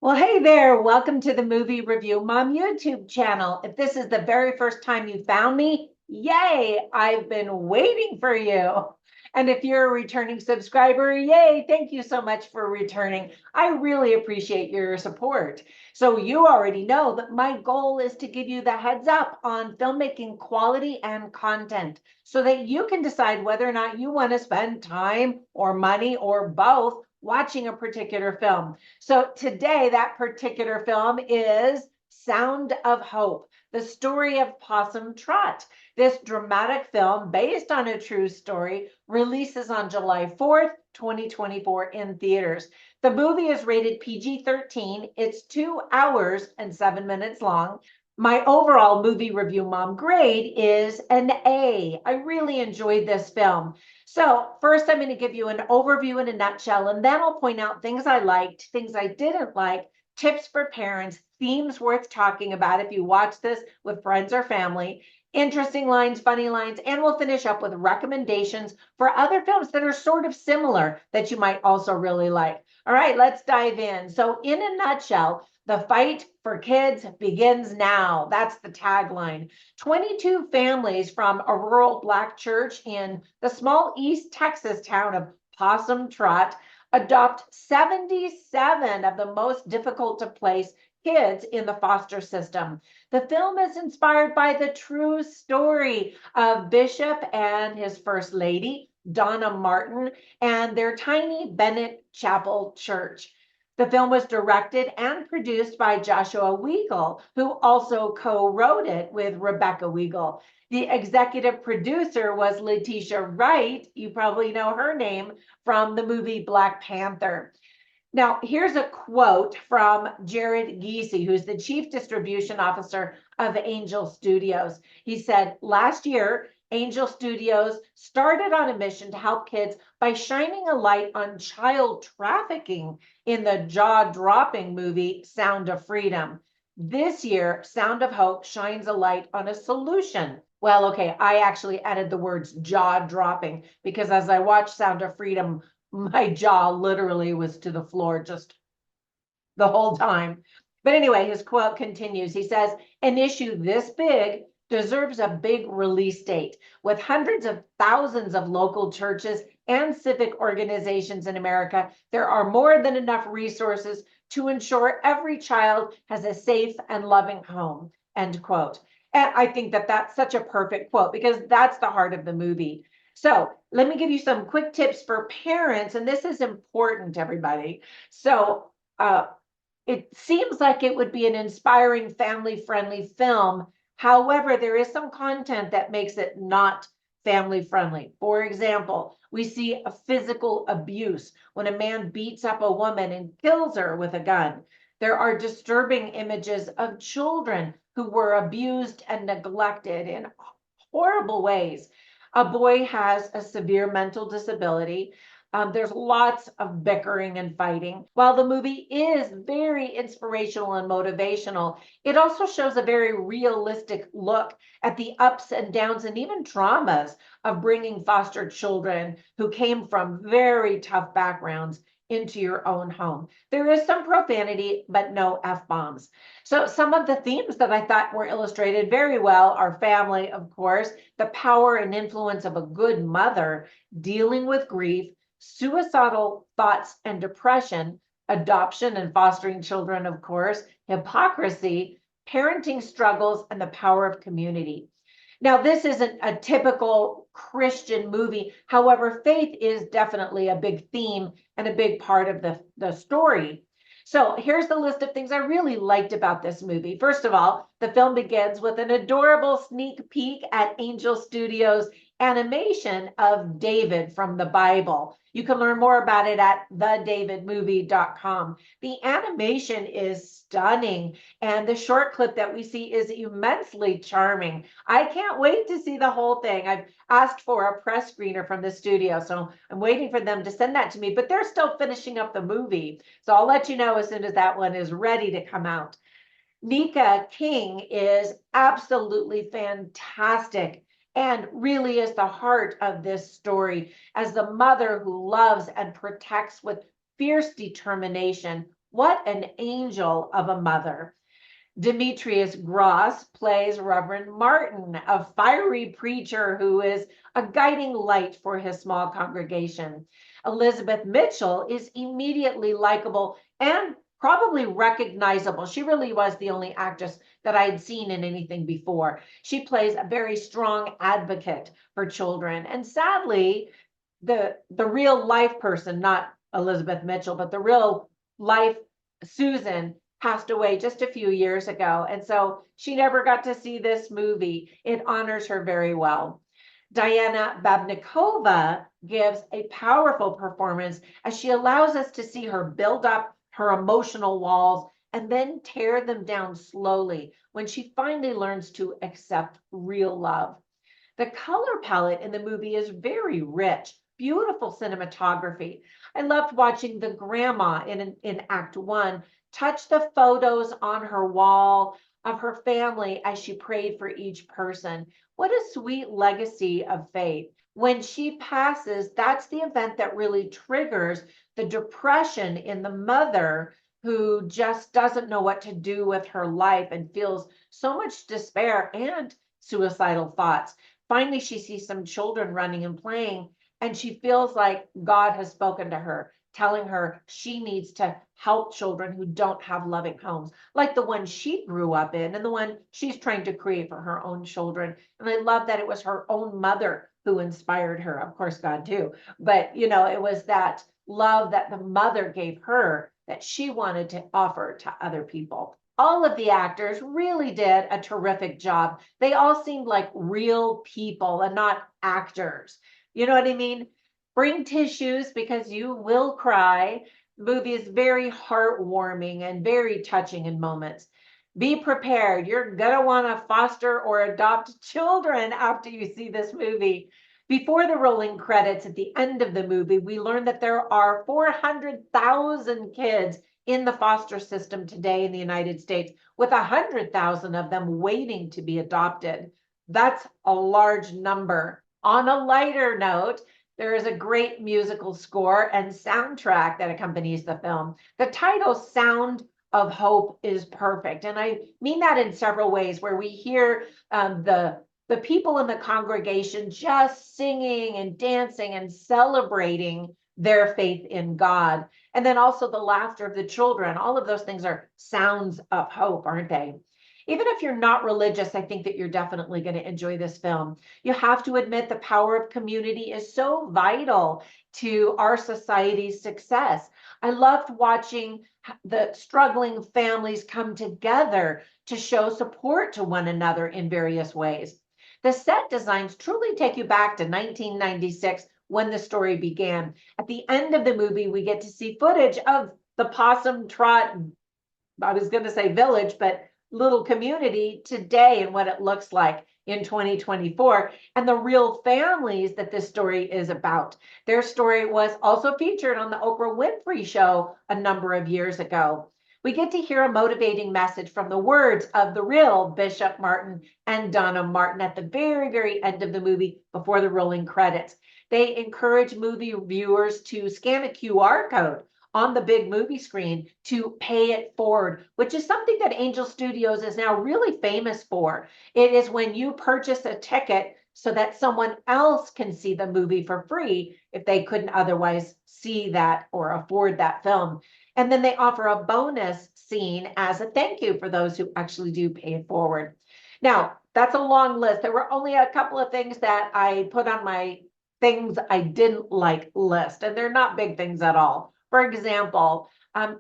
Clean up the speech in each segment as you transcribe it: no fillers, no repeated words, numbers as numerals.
Well, hey there. Welcome to the Movie Review Mom YouTube channel. If this is the very first time you found me, yay, I've been waiting for you. And if you're a returning subscriber, yay, thank you so much for returning. I really appreciate your support. So you already know that my goal is to give you the heads up on filmmaking quality and content so that you can decide whether or not you want to spend time or money or both watching a particular film. So today, that particular film is Sound of Hope, the story of Possum Trot. This dramatic film, based on a true story, releases on July 4th, 2024 in theaters. The movie is rated PG-13. It's 2 hours and 7 minutes long. My overall movie review mom grade is an A. I really enjoyed this film. So first, I'm going to give you an overview in a nutshell, and then I'll point out things I liked, things I didn't like, tips for parents, themes worth talking about if you watch this with friends or family, interesting lines, funny lines, and we'll finish up with recommendations for other films that are sort of similar that you might also really like. All right, let's dive in. So in a nutshell, the fight for kids begins now. That's the tagline. 22 families from a rural Black church in the small East Texas town of Possum Trot adopt 77 of the most difficult to place kids in the foster system. The film is inspired by the true story of Bishop and his First Lady, Donna Martin, and their tiny Bennett Chapel church. The film was directed and produced by Joshua Weigel, who also co-wrote it with Rebecca Weigel. The executive producer was Letitia Wright. You probably know her name from the movie Black Panther. Now, here's a quote from Jared Giese, who's the chief distribution officer of Angel Studios. He said, last year, Angel Studios started on a mission to help kids by shining a light on child trafficking in the jaw-dropping movie Sound of Freedom. This year, Sound of Hope shines a light on a solution. Well, okay, I actually added the words jaw-dropping because as I watched Sound of Freedom, my jaw literally was to the floor just the whole time. But anyway, his quote continues. He says, an issue this big deserves a big release date. With hundreds of thousands of local churches and civic organizations in America, there are more than enough resources to ensure every child has a safe and loving home, end quote. And I think that that's such a perfect quote because that's the heart of the movie. So let me give you some quick tips for parents, and this is important, everybody. So it seems like it would be an inspiring family-friendly film. However, there is some content that makes it not family-friendly. For example, we see a physical abuse when a man beats up a woman and kills her with a gun. There are disturbing images of children who were abused and neglected in horrible ways. A boy has a severe mental disability. There's lots of bickering and fighting. While the movie is very inspirational and motivational, it also shows a very realistic look at the ups and downs and even traumas of bringing foster children who came from very tough backgrounds into your own home. There is some profanity, but no F-bombs. So some of the themes that I thought were illustrated very well are family, of course, the power and influence of a good mother, dealing with grief, suicidal thoughts and depression, adoption and fostering children, of course, hypocrisy, parenting struggles, and the power of community. Now, this isn't a typical Christian movie. However, faith is definitely a big theme and a big part of the story. So here's the list of things I really liked about this movie. First of all, the film begins with an adorable sneak peek at Angel Studios' animation of David from the Bible. You can learn more about it at thedavidmovie.com. The animation is stunning, and the short clip that we see is immensely charming. I can't wait to see the whole thing. I've asked for a press screener from the studio, so I'm waiting for them to send that to me, but they're still finishing up the movie. So I'll let you know as soon as that one is ready to come out. Nika King is absolutely fantastic and really is the heart of this story as the mother who loves and protects with fierce determination What an angel of a mother. Demetrius Gross plays Reverend Martin, a fiery preacher who is a guiding light for his small congregation. Elizabeth Mitchell is immediately likable and probably recognizable. She really was the only actress that I had seen in anything before. She plays a very strong advocate for children. And sadly, the real life person, not Elizabeth Mitchell, but the real life Susan passed away just a few years ago. And so she never got to see this movie. It honors her very well. Diana Babnikova gives a powerful performance as she allows us to see her build up her emotional walls and then tear them down slowly when she finally learns to accept real love. The color palette in the movie is very rich, beautiful cinematography. I loved watching the grandma in Act One touch the photos on her wall of her family as she prayed for each person. What a sweet legacy of faith. When she passes, that's the event that really triggers the depression in the mother who just doesn't know what to do with her life and feels so much despair and suicidal thoughts. Finally, she sees some children running and playing, and she feels like God has spoken to her, telling her she needs to help children who don't have loving homes, like the one she grew up in and the one she's trying to create for her own children. And I love that it was her own mother who inspired her. Of course, God too. But, it was that love that the mother gave her that she wanted to offer to other people. All of the actors really did a terrific job. They all seemed like real people and not actors. You know what I mean? Bring tissues because you will cry. The movie is very heartwarming and very touching in moments. Be prepared. You're going to want to foster or adopt children after you see this movie. Before the rolling credits at the end of the movie, we learn that there are 400,000 kids in the foster system today in the United States, with 100,000 of them waiting to be adopted. That's a large number. On a lighter note, there is a great musical score and soundtrack that accompanies the film. The title, Sound of Hope, is perfect. And I mean that in several ways, where we hear the people in the congregation just singing and dancing and celebrating their faith in God. And then also the laughter of the children. All of those things are sounds of hope, aren't they? Even if you're not religious, I think that you're definitely going to enjoy this film. You have to admit the power of community is so vital to our society's success. I loved watching the struggling families come together to show support to one another in various ways. The set designs truly take you back to 1996 when the story began. At the end of the movie, we get to see footage of the Possum, Trot, I was going to say village, but little community today and what it looks like in 2024 and the real families that this story is about. Their story was also featured on the Oprah Winfrey Show a number of years ago. We get to hear a motivating message from the words of the real Bishop Martin and Donna Martin at the very, very end of the movie before the rolling credits. They encourage movie viewers to scan a QR code on the big movie screen to pay it forward, which is something that Angel Studios is now really famous for. It is when you purchase a ticket so that someone else can see the movie for free if they couldn't otherwise see that or afford that film. And then they offer a bonus scene as a thank you for those who actually do pay it forward. Now, that's a long list. There were only a couple of things that I put on my things I didn't like list, and they're not big things at all. For example,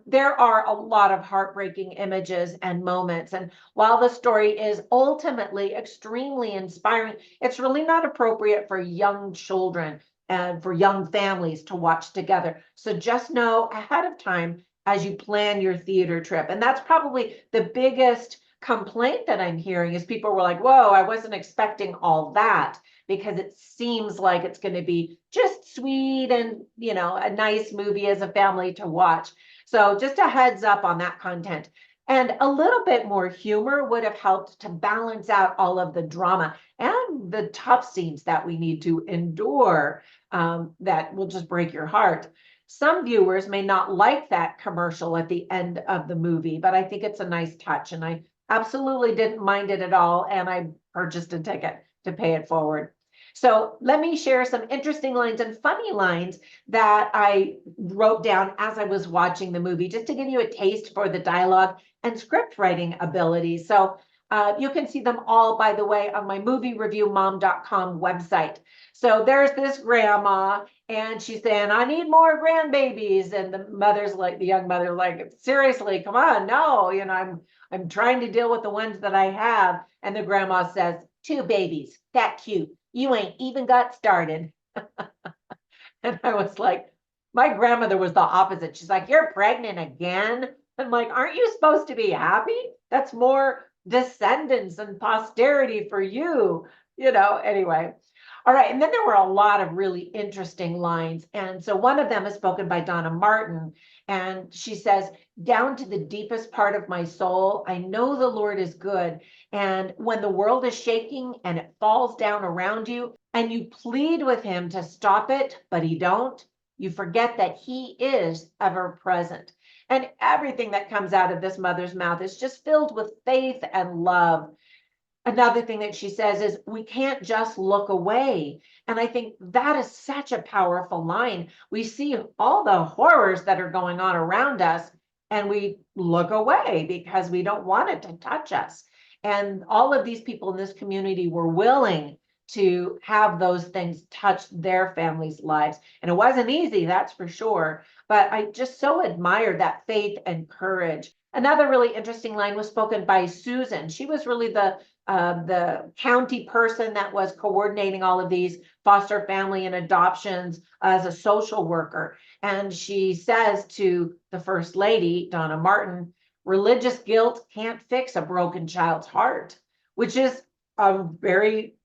there are a lot of heartbreaking images and moments. And while the story is ultimately extremely inspiring, it's really not appropriate for young children and for young families to watch together. So just know ahead of time as you plan your theater trip. And that's probably the biggest complaint that I'm hearing is people were like, whoa, I wasn't expecting all that, because it seems like it's going to be just sweet and, a nice movie as a family to watch. So just a heads up on that content. And a little bit more humor would have helped to balance out all of the drama and the tough scenes that we need to endure that will just break your heart. Some viewers may not like that commercial at the end of the movie, but I think it's a nice touch, and I absolutely didn't mind it at all, and I purchased a ticket to pay it forward. So let me share some interesting lines and funny lines that I wrote down as I was watching the movie, just to give you a taste for the dialogue and script writing abilities. So you can see them all, by the way, on my moviereviewmom.com website. So there's this grandma, and she's saying, I need more grandbabies. And the young mother, like, seriously, come on, no, I'm trying to deal with the ones that I have. And the grandma says, 2 babies, that cute. You ain't even got started. And I was like, my grandmother was the opposite. She's like, you're pregnant again? I'm like, aren't you supposed to be happy? That's more descendants and posterity for you, anyway. All right. And then there were a lot of really interesting lines. And so one of them is spoken by Donna Martin. And she says, down to the deepest part of my soul, I know the Lord is good. And when the world is shaking and it falls down around you, and you plead with him to stop it, but he don't, you forget that he is ever present. And everything that comes out of this mother's mouth is just filled with faith and love. Another thing that she says is, we can't just look away. And I think that is such a powerful line. We see all the horrors that are going on around us, and we look away because we don't want it to touch us. And all of these people in this community were willing to have those things touch their families' lives. And it wasn't easy, that's for sure. But I just so admired that faith and courage. Another really interesting line was spoken by Susan. She was really the county person that was coordinating all of these foster family and adoptions as a social worker. And she says to the First Lady, Donna Martin, religious guilt can't fix a broken child's heart, which is a very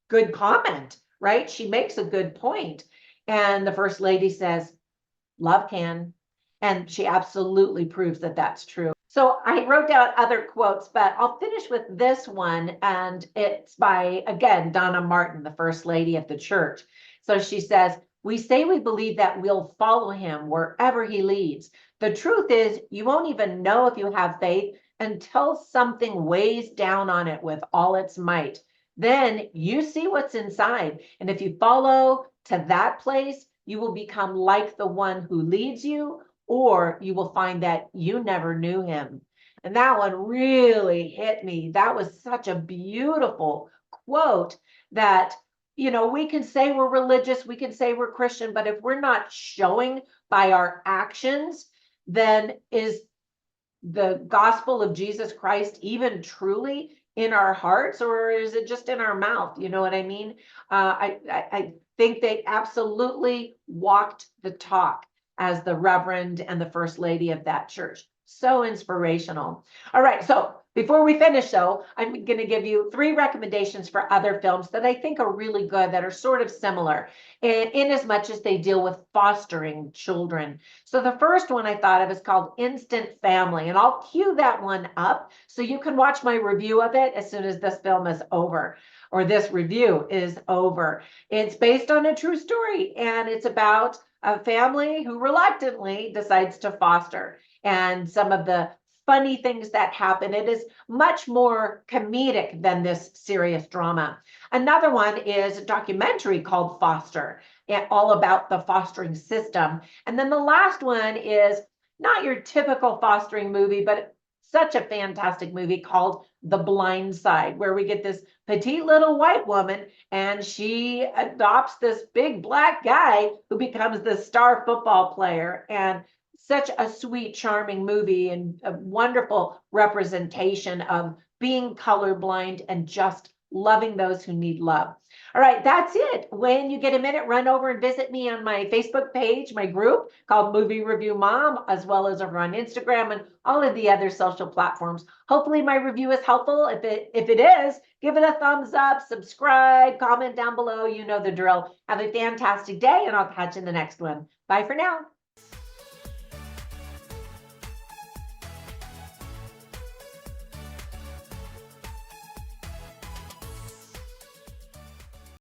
good comment, right? She makes a good point. And the First Lady says, love can. And she absolutely proves that that's true. So I wrote down other quotes, but I'll finish with this one. And it's by, again, Donna Martin, the First Lady of the church. So she says, we say we believe that we'll follow him wherever he leads. The truth is, you won't even know if you have faith until something weighs down on it with all its might. Then you see what's inside. And if you follow to that place, you will become like the one who leads you, or you will find that you never knew him. And that one really hit me. That was such a beautiful quote that, we can say we're religious, we can say we're Christian, but if we're not showing by our actions, then is the gospel of Jesus Christ even truly in our hearts, or is it just in our mouth? You know what I mean? I think they absolutely walked the talk as the Reverend and the First Lady of that church. So inspirational. All right, so before we finish, though, I'm going to give you 3 recommendations for other films that I think are really good, that are sort of similar in as much as they deal with fostering children. So the first one I thought of is called Instant Family, and I'll cue that one up so you can watch my review of it as soon as this film is over, or this review is over. It's based on a true story, and it's about a family who reluctantly decides to foster, and some of the funny things that happen. It is much more comedic than this serious drama. Another one is a documentary called Foster, all about the fostering system. And then the last one is not your typical fostering movie, but such a fantastic movie called The Blind Side, where we get this petite little white woman and she adopts this big black guy who becomes the star football player. And such a sweet, charming movie, and a wonderful representation of being colorblind and just loving those who need love. All right, that's it. When you get a minute, run over and visit me on my Facebook page, my group called Movie Review Mom, as well as over on Instagram and all of the other social platforms. Hopefully my review is helpful. If it is, give it a thumbs up, subscribe, comment down below. You know the drill. Have a fantastic day, and I'll catch you in the next one. Bye for now.